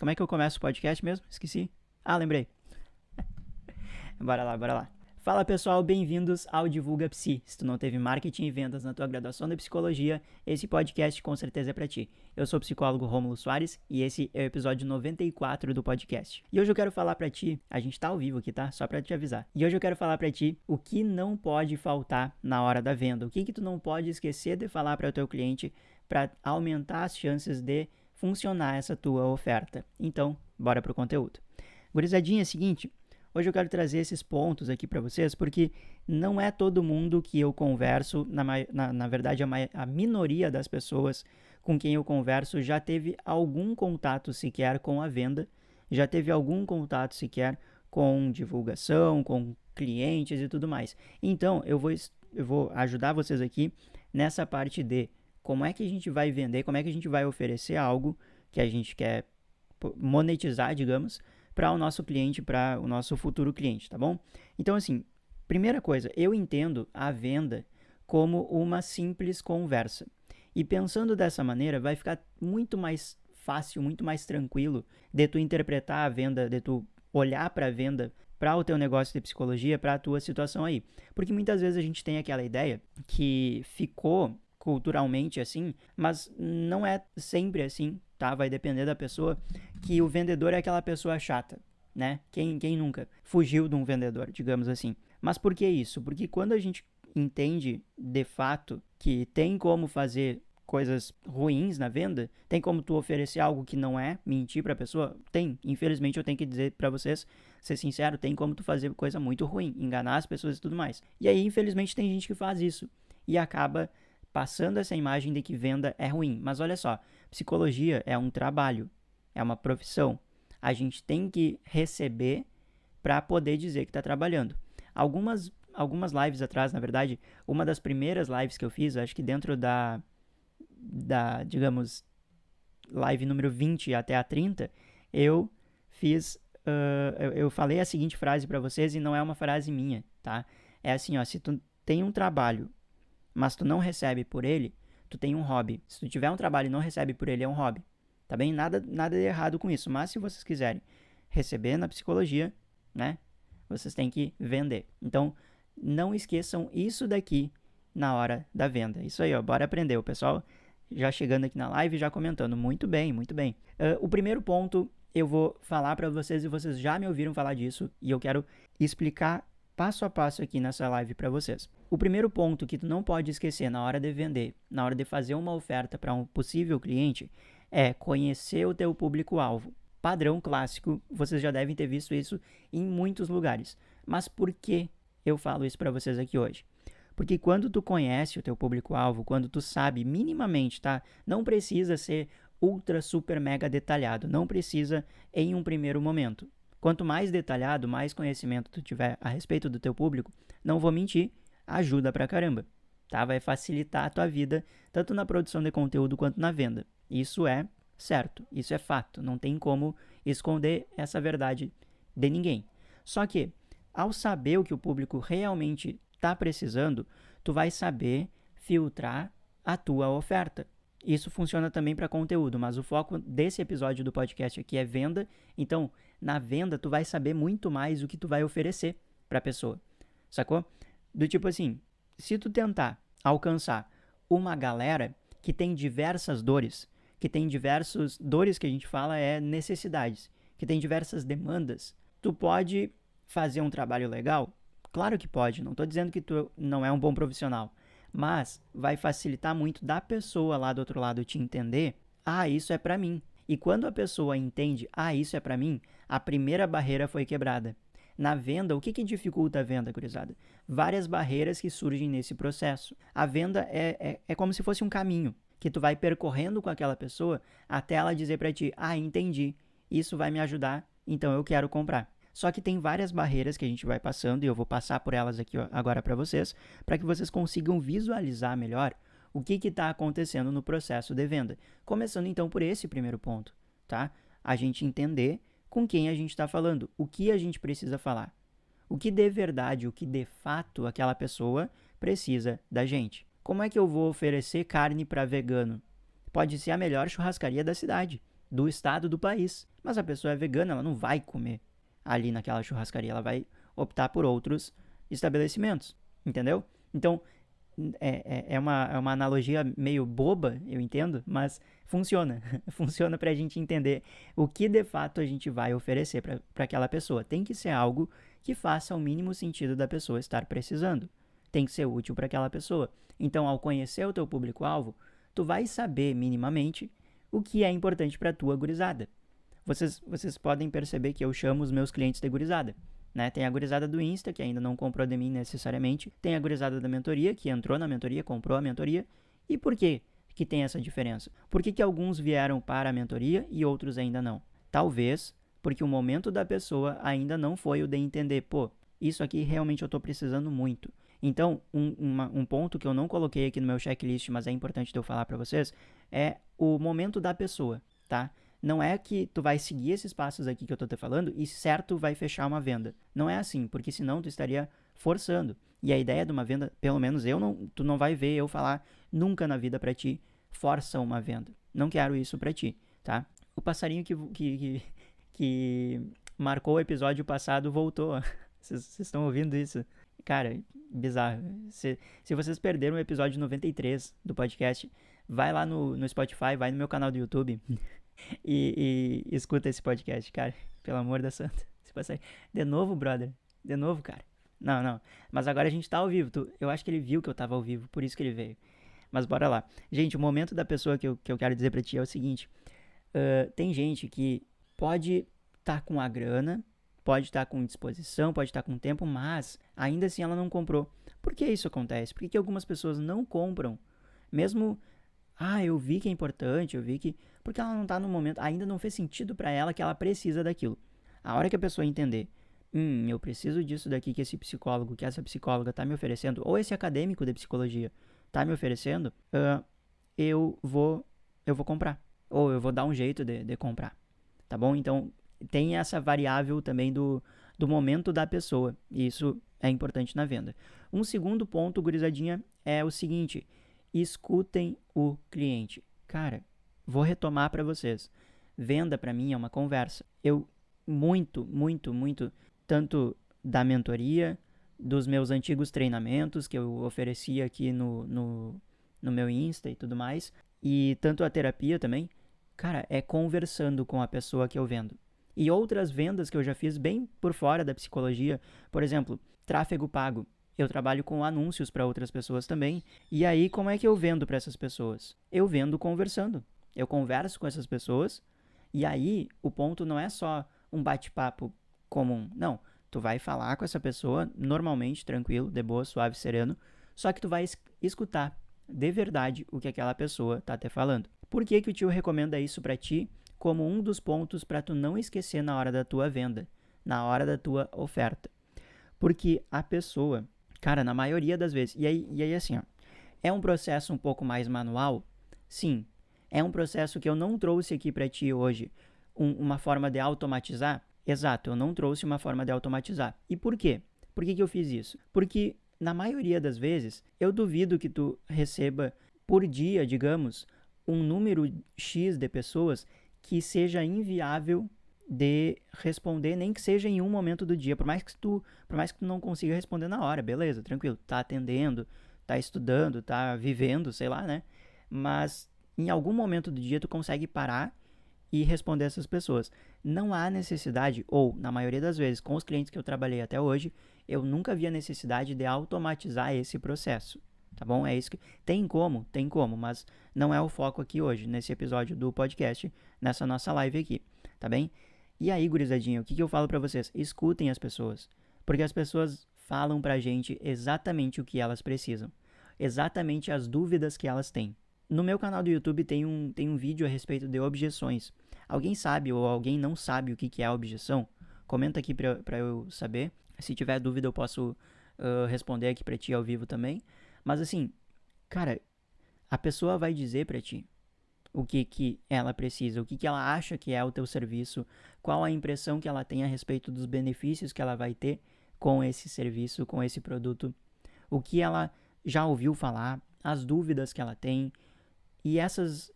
Como é que eu começo o podcast mesmo? Esqueci. Ah, lembrei. Bora lá. Fala pessoal, bem-vindos ao Divulga Psi. Se tu não teve marketing e vendas na tua graduação de psicologia, esse podcast com certeza é pra ti. Eu sou o psicólogo Rômulo Soares e esse é o episódio 94 do podcast. E hoje eu quero falar pra ti, a gente tá ao vivo aqui, tá? Só pra te avisar. E hoje eu quero falar pra ti o que não pode faltar na hora da venda. O que tu não pode esquecer de falar para o teu cliente para aumentar as chances de funcionar essa tua oferta. Então, bora pro conteúdo. Gurizadinha, é o seguinte... Hoje eu quero trazer esses pontos aqui para vocês, porque não é todo mundo que eu converso, na verdade a minoria das pessoas com quem eu converso já teve algum contato sequer com a venda, já teve algum contato sequer com divulgação, com clientes e tudo mais. Então eu vou ajudar vocês aqui nessa parte de como é que a gente vai vender, como é que a gente vai oferecer algo que a gente quer monetizar, digamos, para o nosso cliente, para o nosso futuro cliente, tá bom? Então, assim, primeira coisa, eu entendo a venda como uma simples conversa. E pensando dessa maneira, vai ficar muito mais fácil, muito mais tranquilo de tu interpretar a venda, de tu olhar para a venda, para o teu negócio de psicologia, para a tua situação aí. Porque muitas vezes a gente tem aquela ideia que ficou culturalmente assim, mas não é sempre assim, tá? Vai depender da pessoa, que o vendedor é aquela pessoa chata, né? Quem nunca fugiu de um vendedor, digamos assim. Mas por que isso? Porque quando a gente entende de fato que tem como fazer coisas ruins na venda, tem como tu oferecer algo que não é, mentir pra pessoa? Tem. Infelizmente eu tenho que dizer pra vocês, ser sincero, tem como tu fazer coisa muito ruim, enganar as pessoas e tudo mais. E aí, infelizmente, tem gente que faz isso e acaba passando essa imagem de que venda é ruim. Mas olha só, psicologia é um trabalho, é uma profissão. A gente tem que receber para poder dizer que está trabalhando. Algumas lives atrás, na verdade, uma das primeiras lives que eu fiz, acho que dentro da digamos, live número 20 até a 30, eu fiz, eu falei a seguinte frase para vocês e não é uma frase minha, tá? É assim, ó, se tu tem um trabalho mas tu não recebe por ele, tu tem um hobby. Se tu tiver um trabalho e não recebe por ele, é um hobby. Tá bem? Nada de errado com isso. Mas se vocês quiserem receber na psicologia, né? Vocês têm que vender. Então, não esqueçam isso daqui na hora da venda. Isso aí, ó. Bora aprender. O pessoal já chegando aqui na live, já comentando. Muito bem, muito bem. O primeiro ponto eu vou falar para vocês e vocês já me ouviram falar disso e eu quero explicar passo a passo aqui nessa live para vocês. O primeiro ponto que tu não pode esquecer na hora de vender, na hora de fazer uma oferta para um possível cliente, é conhecer o teu público-alvo. Padrão clássico, vocês já devem ter visto isso em muitos lugares. Mas por que eu falo isso para vocês aqui hoje? Porque quando tu conhece o teu público-alvo, quando tu sabe minimamente, tá? Não precisa ser ultra, super, mega detalhado. Não precisa em um primeiro momento. Quanto mais detalhado, mais conhecimento tu tiver a respeito do teu público, não vou mentir, ajuda pra caramba, tá? Vai facilitar a tua vida, tanto na produção de conteúdo quanto na venda. Isso é certo, isso é fato, não tem como esconder essa verdade de ninguém. Só que, ao saber o que o público realmente está precisando, tu vai saber filtrar a tua oferta. Isso funciona também para conteúdo, mas o foco desse episódio do podcast aqui é venda. Então, na venda, tu vai saber muito mais o que tu vai oferecer para a pessoa, sacou? Do tipo assim, se tu tentar alcançar uma galera que tem diversas dores, que tem diversas dores que a gente fala é necessidades, que tem diversas demandas, tu pode fazer um trabalho legal? Claro que pode, não estou dizendo que tu não é um bom profissional, mas vai facilitar muito da pessoa lá do outro lado te entender, isso é para mim. E quando a pessoa entende, isso é para mim, a primeira barreira foi quebrada. Na venda, o que dificulta a venda, gurizada? Várias barreiras que surgem nesse processo. A venda é como se fosse um caminho que tu vai percorrendo com aquela pessoa até ela dizer para ti, entendi, isso vai me ajudar, então eu quero comprar. Só que tem várias barreiras que a gente vai passando e eu vou passar por elas aqui agora para vocês vocês consigam visualizar melhor o que está acontecendo no processo de venda. Começando então por esse primeiro ponto, tá? A gente entender com quem a gente está falando, o que a gente precisa falar. O que de verdade, o que de fato aquela pessoa precisa da gente. Como é que eu vou oferecer carne para vegano? Pode ser a melhor churrascaria da cidade, do estado do país. Mas a pessoa é vegana, ela não vai comer ali naquela churrascaria, ela vai optar por outros estabelecimentos, entendeu? Então, é uma analogia meio boba, eu entendo, mas funciona. Funciona pra gente entender o que de fato a gente vai oferecer para aquela pessoa. Tem que ser algo que faça o mínimo sentido da pessoa estar precisando. Tem que ser útil para aquela pessoa. Então, ao conhecer o teu público-alvo, tu vai saber minimamente o que é importante para a tua gurizada. Vocês podem perceber que eu chamo os meus clientes de gurizada. Né? Tem a gurizada do Insta, que ainda não comprou de mim necessariamente. Tem a gurizada da mentoria, que entrou na mentoria, comprou a mentoria. E por quê que tem essa diferença? Por que alguns vieram para a mentoria e outros ainda não? Talvez porque o momento da pessoa ainda não foi o de entender, pô, isso aqui realmente eu estou precisando muito. Então, um ponto que eu não coloquei aqui no meu checklist, mas é importante de eu falar para vocês, é o momento da pessoa, tá? Não é que tu vai seguir esses passos aqui que eu tô te falando e certo vai fechar uma venda. Não é assim, porque senão tu estaria forçando. E a ideia de uma venda, pelo menos tu não vai ver eu falar nunca na vida pra ti, força uma venda. Não quero isso pra ti, tá? O passarinho que marcou o episódio passado voltou. Vocês estão ouvindo isso? Cara, bizarro. Se vocês perderam o episódio 93 do podcast, vai lá no Spotify, vai no meu canal do YouTube e escuta esse podcast, cara. Pelo amor da santa. De novo, brother? De novo, cara? Não. Mas agora a gente tá ao vivo. Eu acho que ele viu que eu tava ao vivo, por isso que ele veio. Mas bora lá. Gente, o momento da pessoa que eu quero dizer pra ti é o seguinte. Tem gente que pode estar com a grana, pode estar com disposição, pode estar com tempo, mas ainda assim ela não comprou. Por que isso acontece? Por que algumas pessoas não compram? Mesmo, eu vi que é importante, eu vi que... Porque ela não tá no momento, ainda não fez sentido pra ela que ela precisa daquilo. A hora que a pessoa entender, eu preciso disso daqui que esse psicólogo, que essa psicóloga tá me oferecendo, ou esse acadêmico de psicologia tá me oferecendo, eu vou comprar. Ou eu vou dar um jeito de comprar. Tá bom? Então, tem essa variável também do momento da pessoa. E isso é importante na venda. Um segundo ponto, gurizadinha, é o seguinte. Escutem o cliente. Cara, vou retomar para vocês. Venda para mim é uma conversa. Eu, muito, tanto da mentoria, dos meus antigos treinamentos que eu oferecia aqui no meu Insta e tudo mais, e tanto a terapia também, cara, é conversando com a pessoa que eu vendo. E outras vendas que eu já fiz bem por fora da psicologia, por exemplo, tráfego pago. Eu trabalho com anúncios para outras pessoas também. E aí, como é que eu vendo para essas pessoas? Eu vendo conversando. Eu converso com essas pessoas. E aí, o ponto não é só um bate-papo comum. Não, tu vai falar com essa pessoa normalmente, tranquilo, de boa, suave, sereno. Só que tu vai escutar de verdade o que aquela pessoa tá te falando. Por que o tio recomenda isso para ti como um dos pontos para tu não esquecer na hora da tua venda, na hora da tua oferta? Porque a pessoa, cara, na maioria das vezes, e aí assim, ó, é um processo um pouco mais manual? Sim. É um processo que eu não trouxe aqui para ti hoje uma forma de automatizar? Exato, eu não trouxe uma forma de automatizar. E por quê? Por que eu fiz isso? Porque na maioria das vezes, eu duvido que tu receba por dia, digamos, um número X de pessoas que seja inviável de responder, nem que seja em um momento do dia, por mais que tu não consiga responder na hora, beleza, tranquilo, tá atendendo, tá estudando, tá vivendo, sei lá, né? Mas em algum momento do dia tu consegue parar e responder essas pessoas. Não há necessidade, ou na maioria das vezes, com os clientes que eu trabalhei até hoje, eu nunca vi a necessidade de automatizar esse processo. Tá bom? É isso que... Tem como, mas não é o foco aqui hoje, nesse episódio do podcast, nessa nossa live aqui, tá bem? E aí, gurizadinho, o que eu falo pra vocês? Escutem as pessoas, porque as pessoas falam pra gente exatamente o que elas precisam, exatamente as dúvidas que elas têm. No meu canal do YouTube tem um vídeo a respeito de objeções. Alguém sabe ou alguém não sabe o que é a objeção? Comenta aqui pra eu saber. Se tiver dúvida eu posso responder aqui pra ti ao vivo também. Mas assim, cara, a pessoa vai dizer pra ti o que ela precisa, o que ela acha que é o teu serviço, qual a impressão que ela tem a respeito dos benefícios que ela vai ter com esse serviço, com esse produto, o que ela já ouviu falar, as dúvidas que ela tem. E essas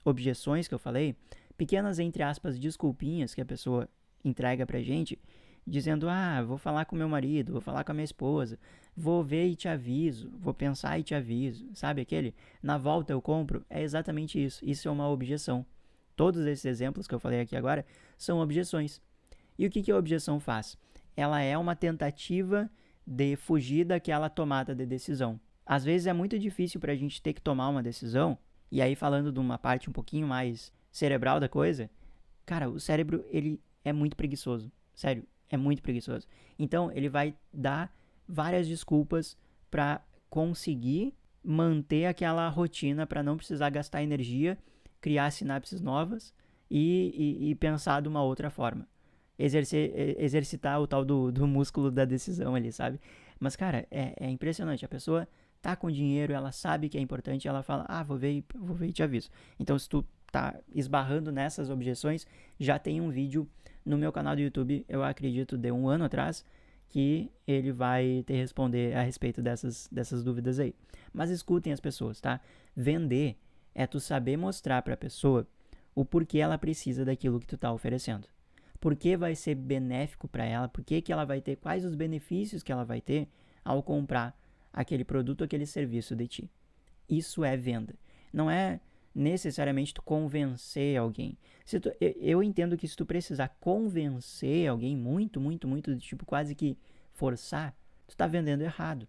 objeções que eu falei pequenas, entre aspas, desculpinhas que a pessoa entrega pra gente, dizendo, vou falar com meu marido, vou falar com a minha esposa, vou ver e te aviso, vou pensar e te aviso, sabe aquele? Na volta eu compro, é exatamente isso. Isso é uma objeção. Todos esses exemplos que eu falei aqui agora são objeções. E o que a objeção faz? Ela é uma tentativa de fugir daquela tomada de decisão. Às vezes é muito difícil pra gente ter que tomar uma decisão, e aí falando de uma parte um pouquinho mais cerebral da coisa, cara, o cérebro, ele é muito preguiçoso. Sério, é muito preguiçoso. Então, ele vai dar várias desculpas para conseguir manter aquela rotina, para não precisar gastar energia, criar sinapses novas e pensar de uma outra forma. Exercitar o tal do músculo da decisão ali, sabe? Mas, cara, é impressionante. A pessoa tá com dinheiro, ela sabe que é importante, ela fala, vou ver e te aviso. Então, se tu tá esbarrando nessas objeções, já tem um vídeo no meu canal do YouTube, eu acredito, de 1 ano atrás, que ele vai te responder a respeito dessas dúvidas aí. Mas escutem as pessoas, tá? Vender é tu saber mostrar pra pessoa o porquê ela precisa daquilo que tu tá oferecendo. Por que vai ser benéfico para ela, por que ela vai ter, quais os benefícios que ela vai ter ao comprar aquele produto, aquele serviço de ti. Isso é venda. Não é necessariamente tu convencer alguém. Eu entendo que se tu precisar convencer alguém muito, tipo quase que forçar, tu tá vendendo errado,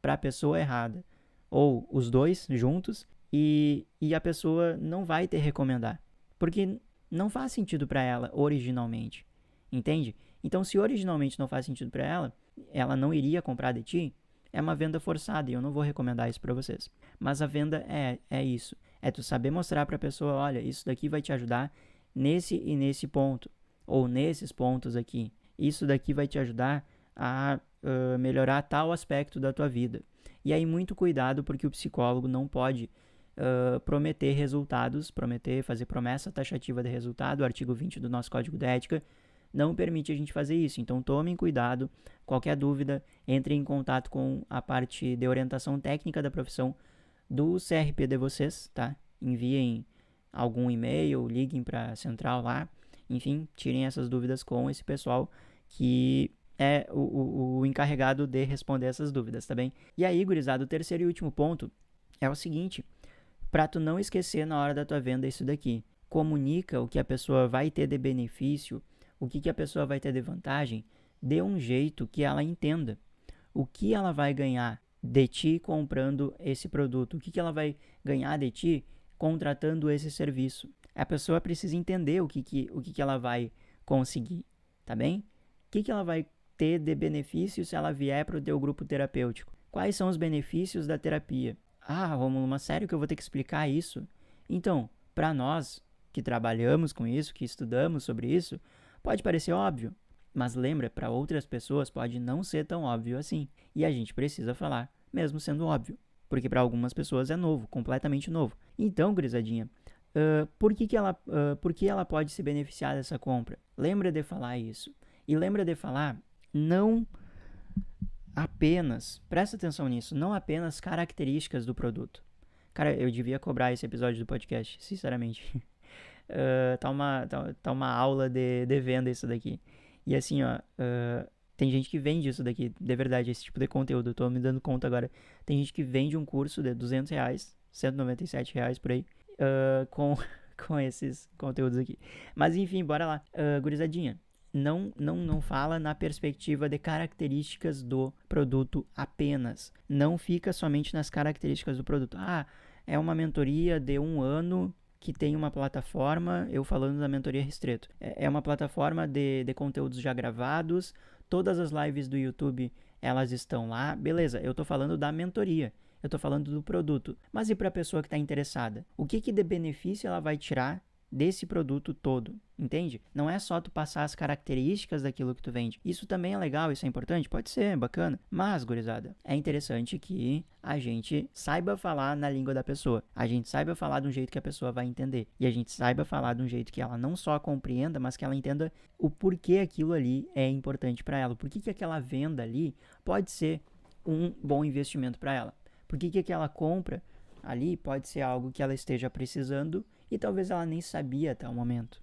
para a pessoa errada. Ou os dois juntos e a pessoa não vai te recomendar. Porque não faz sentido para ela originalmente. Entende? Então, se originalmente não faz sentido para ela, ela não iria comprar de ti, é uma venda forçada e eu não vou recomendar isso para vocês. Mas a venda é isso. É tu saber mostrar para a pessoa, olha, isso daqui vai te ajudar nesse e nesse ponto. Ou nesses pontos aqui. Isso daqui vai te ajudar a melhorar tal aspecto da tua vida. E aí, muito cuidado, porque o psicólogo não pode prometer resultados, fazer promessa taxativa de resultado. O artigo 20 do nosso Código de Ética não permite a gente fazer isso. Então, tomem cuidado. Qualquer dúvida, entre em contato com a parte de orientação técnica da profissão do CRP de vocês, tá? Enviem algum e-mail, liguem para a central lá. Enfim, tirem essas dúvidas com esse pessoal que é o encarregado de responder essas dúvidas, tá bem? E aí, gurizada, o terceiro e último ponto é o seguinte: para tu não esquecer na hora da tua venda isso daqui. Comunica o que a pessoa vai ter de benefício, o que a pessoa vai ter de vantagem, de um jeito que ela entenda. O que ela vai ganhar de ti comprando esse produto, o que ela vai ganhar de ti contratando esse serviço. A pessoa precisa entender o que ela vai conseguir, tá bem? O que ela vai ter de benefício se ela vier para o teu grupo terapêutico? Quais são os benefícios da terapia? Rômulo, mas sério que eu vou ter que explicar isso? Então, para nós que trabalhamos com isso, que estudamos sobre isso, pode parecer óbvio, mas lembra, para outras pessoas pode não ser tão óbvio assim. E a gente precisa falar, mesmo sendo óbvio, porque para algumas pessoas é novo, completamente novo. Então, gurizadinha, por que ela pode se beneficiar dessa compra? Lembra de falar isso. E lembra de falar não apenas, presta atenção nisso, não apenas características do produto. Cara, eu devia cobrar esse episódio do podcast, sinceramente. Tá uma aula de venda isso daqui. E assim, tem gente que vende isso daqui, de verdade, esse tipo de conteúdo. Eu tô me dando conta agora. Tem gente que vende um curso de R$200, R$197 por aí, com esses conteúdos aqui. Mas enfim, bora lá. Gurizadinha, não fala na perspectiva de características do produto apenas. Não fica somente nas características do produto. É uma mentoria de 1 ano que tem uma plataforma, eu falando da mentoria restrito. É uma plataforma de conteúdos já gravados, todas as lives do YouTube, elas estão lá. Beleza, eu tô falando da mentoria, eu tô falando do produto. Mas e para a pessoa que está interessada? O que de benefício ela vai tirar desse produto todo, entende? Não é só tu passar as características daquilo que tu vende. Isso também é legal, isso é importante? Pode ser, bacana. Mas, gurizada, é interessante que a gente saiba falar na língua da pessoa. A gente saiba falar de um jeito que a pessoa vai entender. E a gente saiba falar de um jeito que ela não só compreenda, mas que ela entenda o porquê aquilo ali é importante para ela. Por que aquela venda ali pode ser um bom investimento para ela. Por que aquela compra ali pode ser algo que ela esteja precisando e talvez ela nem sabia até o momento.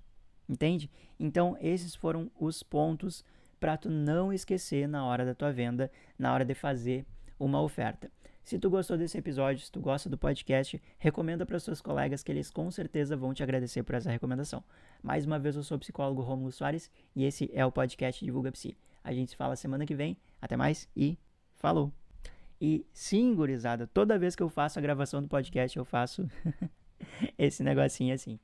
Entende? Então, esses foram os pontos para tu não esquecer na hora da tua venda, na hora de fazer uma oferta. Se tu gostou desse episódio, se tu gosta do podcast, recomenda para os seus colegas que eles com certeza vão te agradecer por essa recomendação. Mais uma vez, eu sou o psicólogo Rômulo Soares e esse é o podcast Divulga Psi. A gente se fala semana que vem. Até mais e falou! E sim, gurizada, toda vez que eu faço a gravação do podcast, eu faço esse negocinho assim.